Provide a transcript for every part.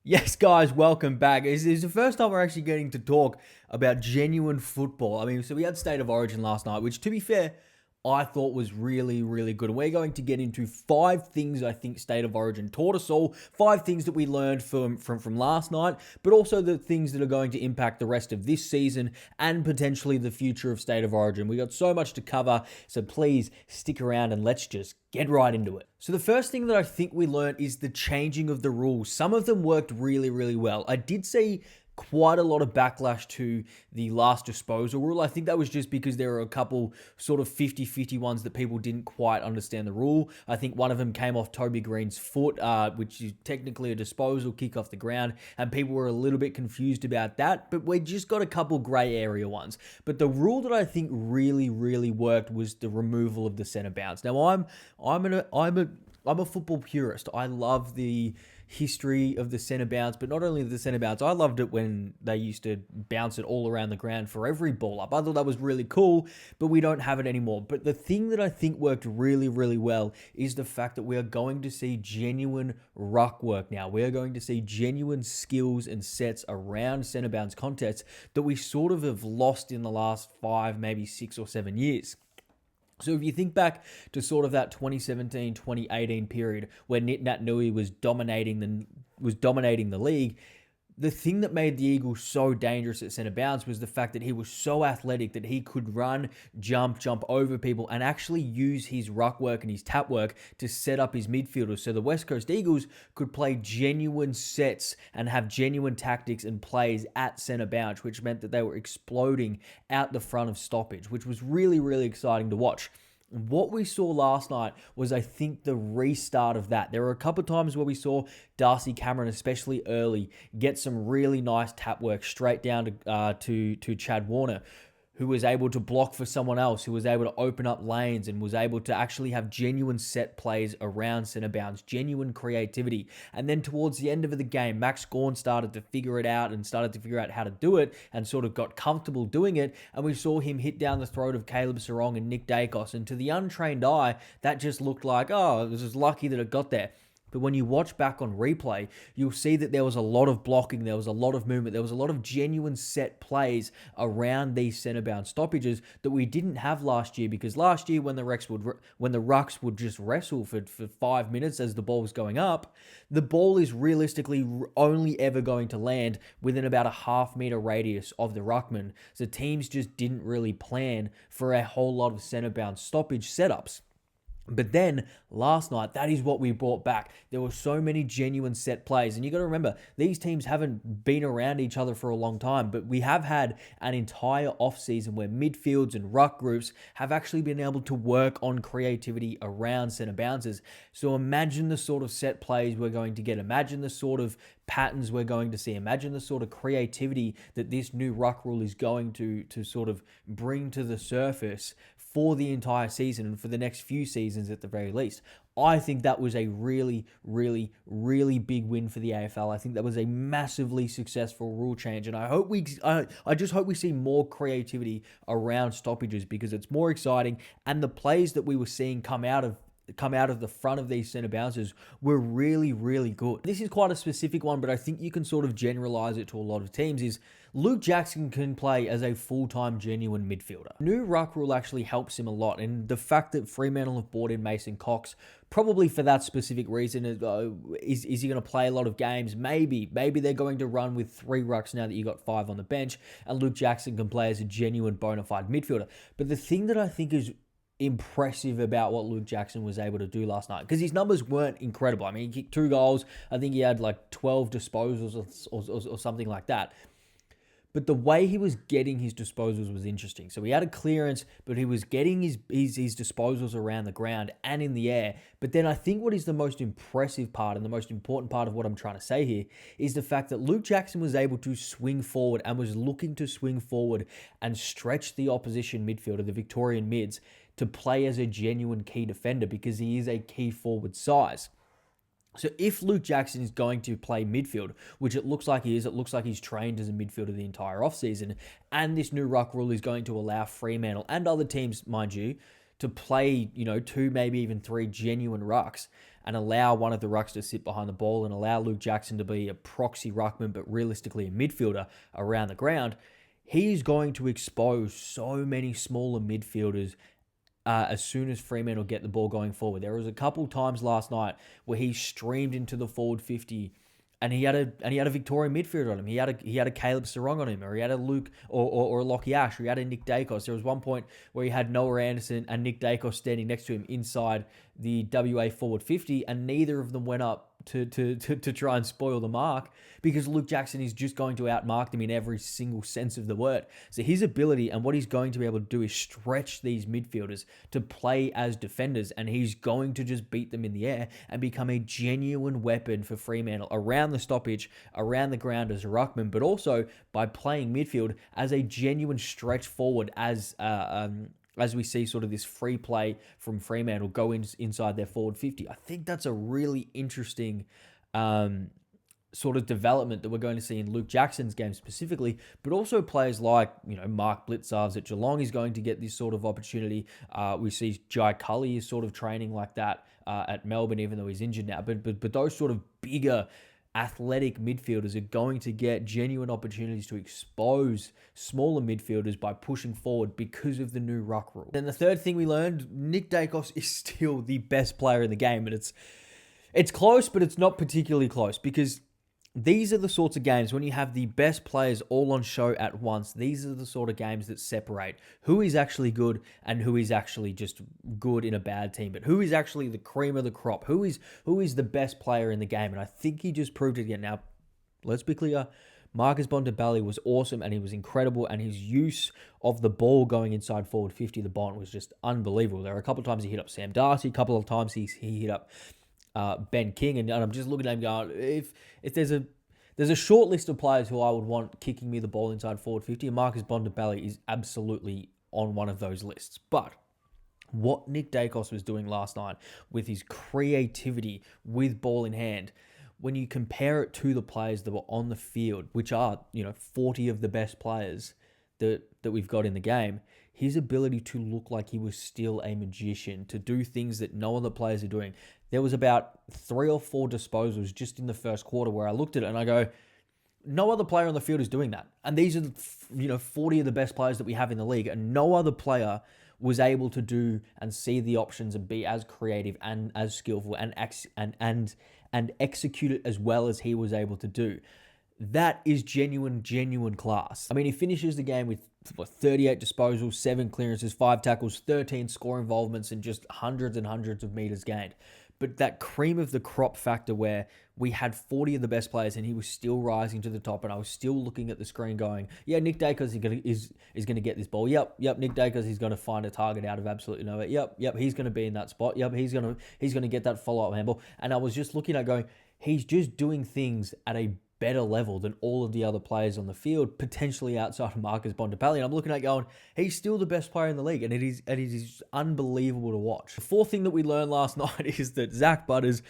Yes, guys, welcome back. It's the first time we're actually getting to talk about genuine football. I mean, so we had State of Origin last night, which, to be fair, I thought was really, really good. And we're going to get into 5 things I think State of Origin taught us all, 5 things that we learned from last night, but also the things that are going to impact the rest of this season and potentially the future of State of Origin. We got so much to cover, so please stick around and let's just get right into it. So the first thing that I think we learned is the changing of the rules. Some of them worked really, really well. I did see quite a lot of backlash to the last disposal rule. I think that was just because there are a couple sort of 50-50 ones that people didn't quite understand the rule. I think one of them came off Toby Green's foot, which is technically a disposal kick off the ground, and people were a little bit confused about that, but we just got a couple grey area ones. But the rule that I think really, really worked was the removal of the centre bounce. Now, I'm a football purist. I love the history of the centre bounce, but not only the centre bounce, I loved it when they used to bounce it all around the ground for every ball up. I thought that was really cool, but we don't have it anymore. But the thing that I think worked really, really well is the fact that we are going to see genuine ruck work now. We are going to see genuine skills and sets around centre bounce contests that we sort of have lost in the last 5, maybe 6 or 7 years. So if you think back to sort of that 2017, 2018 period where Nit Nat Nui was dominating the league, the thing that made the Eagles so dangerous at centre bounce was the fact that he was so athletic that he could run, jump over people, and actually use his ruck work and his tap work to set up his midfielders. So the West Coast Eagles could play genuine sets and have genuine tactics and plays at centre bounce, which meant that they were exploding out the front of stoppage, which was really, really exciting to watch. What we saw last night was, I think, the restart of that. There were a couple of times where we saw Darcy Cameron, especially early, get some really nice tap work straight down to Chad Warner, who was able to block for someone else, who was able to open up lanes and was able to actually have genuine set plays around centre bounce, genuine creativity. And then towards the end of the game, Max Gawn started to figure it out and started to figure out how to do it and sort of got comfortable doing it. And we saw him hit down the throat of Caleb Sarong and Nick Daicos. And to the untrained eye, that just looked like, oh, this is lucky that it got there. But when you watch back on replay, you'll see that there was a lot of blocking, there was a lot of movement, there was a lot of genuine set plays around these centre bound stoppages that we didn't have last year, because last year when the rucks would just wrestle for 5 minutes as the ball was going up, the ball is realistically only ever going to land within about a half-metre radius of the ruckman. So teams just didn't really plan for a whole lot of centre bound stoppage setups. But then last night, that is what we brought back. There were so many genuine set plays. And you got to remember, these teams haven't been around each other for a long time, but we have had an entire offseason where midfields and ruck groups have actually been able to work on creativity around centre bounces. So imagine the sort of set plays we're going to get. Imagine the sort of patterns we're going to see. Imagine the sort of creativity that this new ruck rule is going to sort of bring to the surface for the entire season and for the next few seasons at the very least. I think that was a really, really, really big win for the AFL. I think that was a massively successful rule change, and I just hope we see more creativity around stoppages, because it's more exciting, and the plays that we were seeing come out of the front of these centre bounces were really, really good. This is quite a specific one, but I think you can sort of generalize it to a lot of teams, is Luke Jackson can play as a full-time genuine midfielder. New ruck rule actually helps him a lot, and the fact that Fremantle have brought in Mason Cox, probably for that specific reason, is he going to play a lot of games? Maybe they're going to run with 3 rucks now that you got 5 on the bench, and Luke Jackson can play as a genuine bona fide midfielder. But the thing that I think is impressive about what Luke Jackson was able to do last night, because his numbers weren't incredible. I mean, he kicked 2 goals. I think he had like 12 disposals or something like that. But the way he was getting his disposals was interesting. So he had a clearance, but he was getting his disposals around the ground and in the air. But then I think what is the most impressive part and the most important part of what I'm trying to say here is the fact that Luke Jackson was able to swing forward and was looking to swing forward and stretch the opposition midfielder, the Victorian mids, to play as a genuine key defender, because he is a key forward size. So if Luke Jackson is going to play midfield, which it looks like he is, it looks like he's trained as a midfielder the entire offseason, and this new ruck rule is going to allow Fremantle and other teams, mind you, to play, 2, maybe even 3 genuine rucks, and allow one of the rucks to sit behind the ball and allow Luke Jackson to be a proxy ruckman, but realistically a midfielder around the ground, he's going to expose so many smaller midfielders as soon as Fremantle get the ball going forward. There was a couple times last night where he streamed into the forward 50 and he had a Victorian midfielder on him. He had a Caleb Sarong on him, or he had a Luke or a Lockie Ash, or he had a Nick Daicos. There was one point where he had Noah Anderson and Nick Daicos standing next to him inside the WA forward 50, and neither of them went up to try and spoil the mark, because Luke Jackson is just going to outmark them in every single sense of the word. So his ability and what he's going to be able to do is stretch these midfielders to play as defenders, and he's going to just beat them in the air and become a genuine weapon for Fremantle around the stoppage, around the ground as a ruckman, but also by playing midfield as a genuine stretch forward as we see sort of this free play from Fremantle go inside their forward 50. I think that's a really interesting sort of development that we're going to see in Luke Jackson's game specifically, but also players like, Mark Blitzarves at Geelong is going to get this sort of opportunity. We see Jai Cully is sort of training like that at Melbourne, even though he's injured now. But those sort of bigger athletic midfielders are going to get genuine opportunities to expose smaller midfielders by pushing forward because of the new ruck rule. Then the third thing we learned, Nick Daicos is still the best player in the game, and it's close, but it's not particularly close, because these are the sorts of games when you have the best players all on show at once. These are the sort of games that separate who is actually good and who is actually just good in a bad team, but who is actually the cream of the crop, who is the best player in the game. And I think he just proved it again. Now, let's be clear, Marcus Bontempelli was awesome and he was incredible, and his use of the ball going inside forward 50, the Bont, was just unbelievable. There were a couple of times he hit up Sam Darcy, a couple of times he hit up Ben King, and I'm just looking at him going, if there's a short list of players who I would want kicking me the ball inside forward 50, and Marcus Bontempelli is absolutely on one of those lists. But what Nick Daicos was doing last night with his creativity with ball in hand, when you compare it to the players that were on the field, which are 40 of the best players that we've got in the game, his ability to look like he was still a magician, to do things that no other players are doing. There was about 3 or 4 disposals just in the first quarter where I looked at it and I go, no other player on the field is doing that. And these are 40 of the best players that we have in the league, and no other player was able to do and see the options and be as creative and as skillful and execute it as well as he was able to do. That is genuine class. I mean, he finishes the game with 38 disposals, 7 clearances, 5 tackles, 13 score involvements, and just hundreds and hundreds of meters gained. But that cream of the crop factor where we had 40 of the best players and he was still rising to the top, and I was still looking at the screen going, yeah, Nick Daicos is going to get this ball. Yep, Nick Daicos is going to find a target out of absolutely nowhere. Yep, he's going to be in that spot. Yep, he's going to get that follow-up handball. And I was just looking at going, he's just doing things at a better level than all of the other players on the field, potentially outside of Marcus Bontempelli. And I'm looking at going, he's still the best player in the league, and it is unbelievable to watch. The fourth thing that we learned last night is that Zach Butters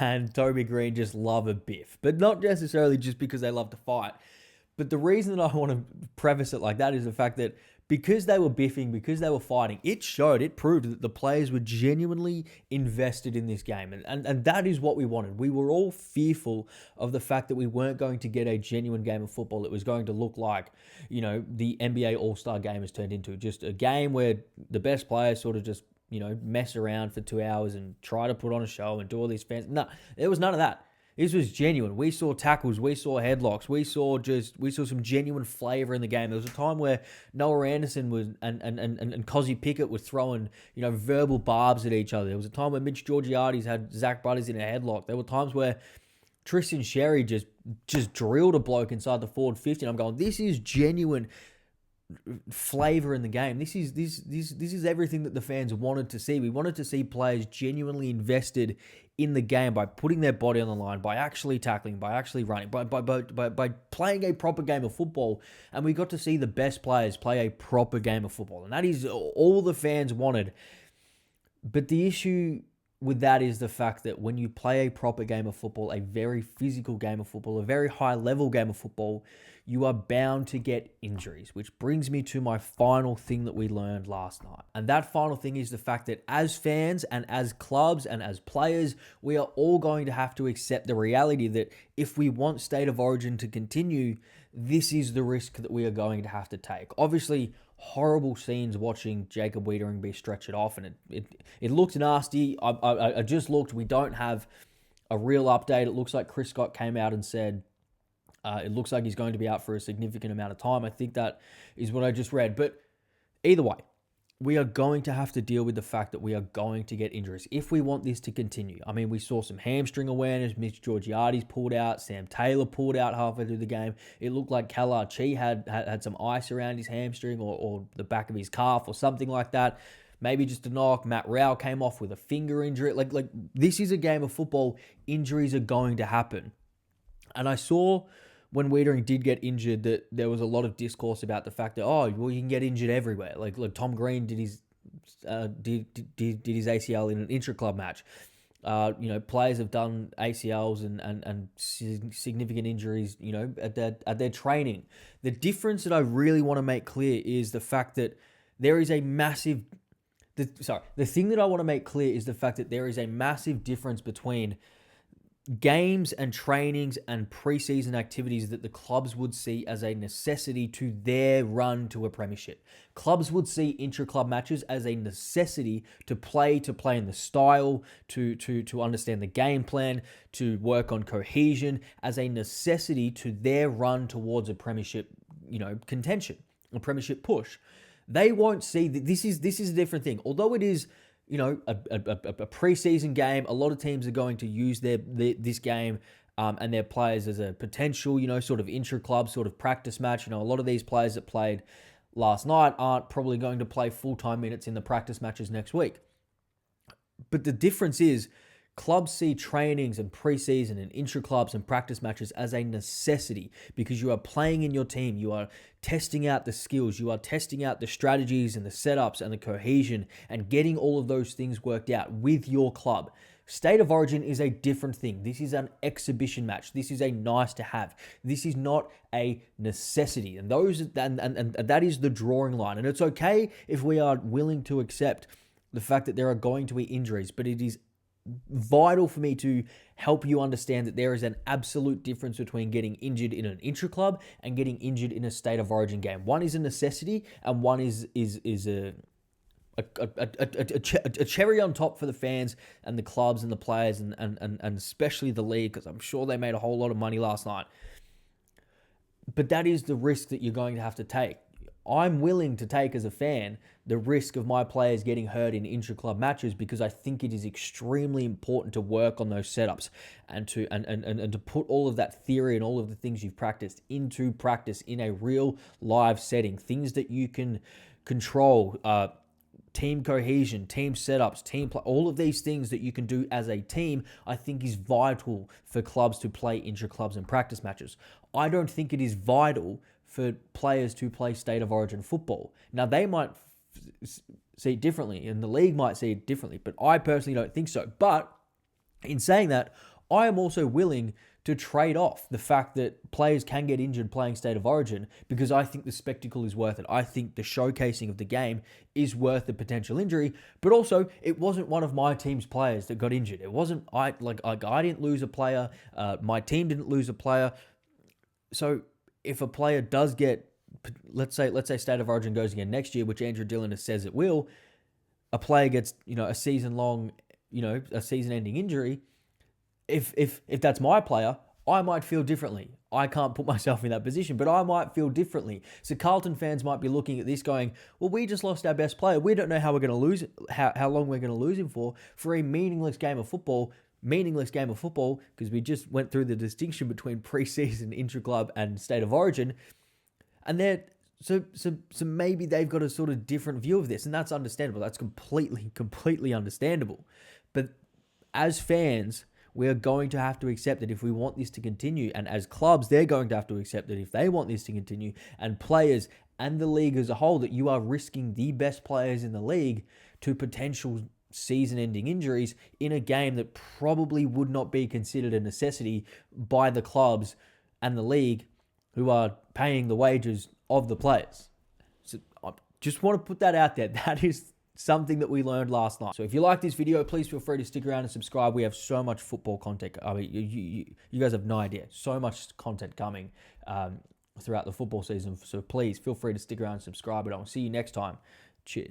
and Toby Green just love a biff, but not necessarily just because they love to fight. But the reason that I want to preface it like that is the fact that because they were biffing, because they were fighting, it proved that the players were genuinely invested in this game. And that is what we wanted. We were all fearful of the fact that we weren't going to get a genuine game of football. It was going to look like, the NBA All-Star game has turned into just a game where the best players sort of just, mess around for 2 hours and try to put on a show and do all these fans. No, there was none of that. This was genuine. We saw tackles, we saw headlocks, we saw some genuine flavour in the game. There was a time where Noah Anderson was and Cozzy Pickett were throwing, verbal barbs at each other. There was a time where Mitch Georgiades had Zach Butters in a headlock. There were times where Tristan Sherry just drilled a bloke inside the forward 50, and I'm going, this is genuine flavor in the game. This is everything that the fans wanted to see. We wanted to see players genuinely invested in the game by putting their body on the line, by actually tackling, by actually running, by playing a proper game of football. And we got to see the best players play a proper game of football, and that is all the fans wanted. But the issue with that is the fact that when you play a proper game of football, a very physical game of football, a very high level game of football, you are bound to get injuries, which brings me to my final thing that we learned last night. And that final thing is the fact that as fans and as clubs and as players, we are all going to have to accept the reality that if we want State of Origin to continue, this is the risk that we are going to have to take. Obviously, horrible scenes watching Jacob Wiedering be stretched off, and it looked nasty. I just looked. We don't have a real update. It looks like Chris Scott came out and said it looks like he's going to be out for a significant amount of time. I think that is what I just read. But either way, we are going to have to deal with the fact that we are going to get injuries if we want this to continue. I mean, we saw some hamstring awareness. Mitch Georgiades pulled out. Sam Taylor pulled out halfway through the game. It looked like Kallard Chi had some ice around his hamstring or the back of his calf or something like that. Maybe just a knock. Matt Rao came off with a finger injury. Like this is a game of football. Injuries are going to happen. And I saw when Wiedering did get injured, that there was a lot of discourse about the fact that, oh, well, you can get injured everywhere. Like Tom Green did his ACL in an intra-club match. Players have done ACLs and significant injuries, at their training. The difference that I really want to make clear is the fact that there is a massive... The thing that I want to make clear is the fact that there is a massive difference between games and trainings and preseason activities that the clubs would see as a necessity to their run to a premiership. Clubs would see intra-club matches as a necessity to play in the style, to understand the game plan, to work on cohesion, as a necessity to their run towards a premiership, contention, a premiership push. They won't see that this is a different thing. Although it is a preseason game, a lot of teams are going to use this game and their players as a potential, sort of intra-club sort of practice match. A lot of these players that played last night aren't probably going to play full-time minutes in the practice matches next week. But the difference is clubs see trainings and preseason and intra-clubs and practice matches as a necessity because you are playing in your team. You are testing out the skills. You are testing out the strategies and the setups and the cohesion and getting all of those things worked out with your club. State of Origin is a different thing. This is an exhibition match. This is a nice to have. This is not a necessity. And that is the drawing line. And it's okay if we are willing to accept the fact that there are going to be injuries, but it is vital for me to help you understand that there is an absolute difference between getting injured in an intra-club and getting injured in a State of Origin game. One is a necessity, and one is a cherry on top for the fans and the clubs and the players and especially the league, because I'm sure they made a whole lot of money last night. But that is the risk that you're going to have to take. I'm willing to take as a fan the risk of my players getting hurt in intra-club matches because I think it is extremely important to work on those setups and to put all of that theory and all of the things you've practiced into practice in a real live setting. Things that you can control, team cohesion, team setups, team play, all of these things that you can do as a team, I think is vital for clubs to play intra-clubs and practice matches. I don't think it is vital for players to play State of Origin football. Now, they might see it differently, and the league might see it differently, but I personally don't think so. But in saying that, I am also willing to trade off the fact that players can get injured playing State of Origin because I think the spectacle is worth it. I think the showcasing of the game is worth the potential injury, but also it wasn't one of my team's players that got injured. It wasn't I didn't lose a player, my team didn't lose a player. So if a player does get, let's say State of Origin goes again next year, which Andrew Dillon says it will, a player gets, a season-long, a season-ending injury, if that's my player, I might feel differently. I can't put myself in that position, but I might feel differently. So Carlton fans might be looking at this going, well, we just lost our best player. We don't know how we're going to lose, how long we're going to lose him for a meaningless game of football, because we just went through the distinction between preseason, intra-club, and State of Origin. And they're, so maybe they've got a sort of different view of this, and that's understandable. That's completely understandable. But as fans, we are going to have to accept that if we want this to continue, and as clubs, they're going to have to accept that if they want this to continue, and players and the league as a whole, that you are risking the best players in the league to potential season-ending injuries in a game that probably would not be considered a necessity by the clubs and the league who are paying the wages of the players. So I just want to put that out there. That is something that we learned last night. So if you like this video, please feel free to stick around and subscribe. We have so much football content. I mean, you guys have no idea. So much content coming throughout the football season. So please feel free to stick around and subscribe. And I'll see you next time. Cheers.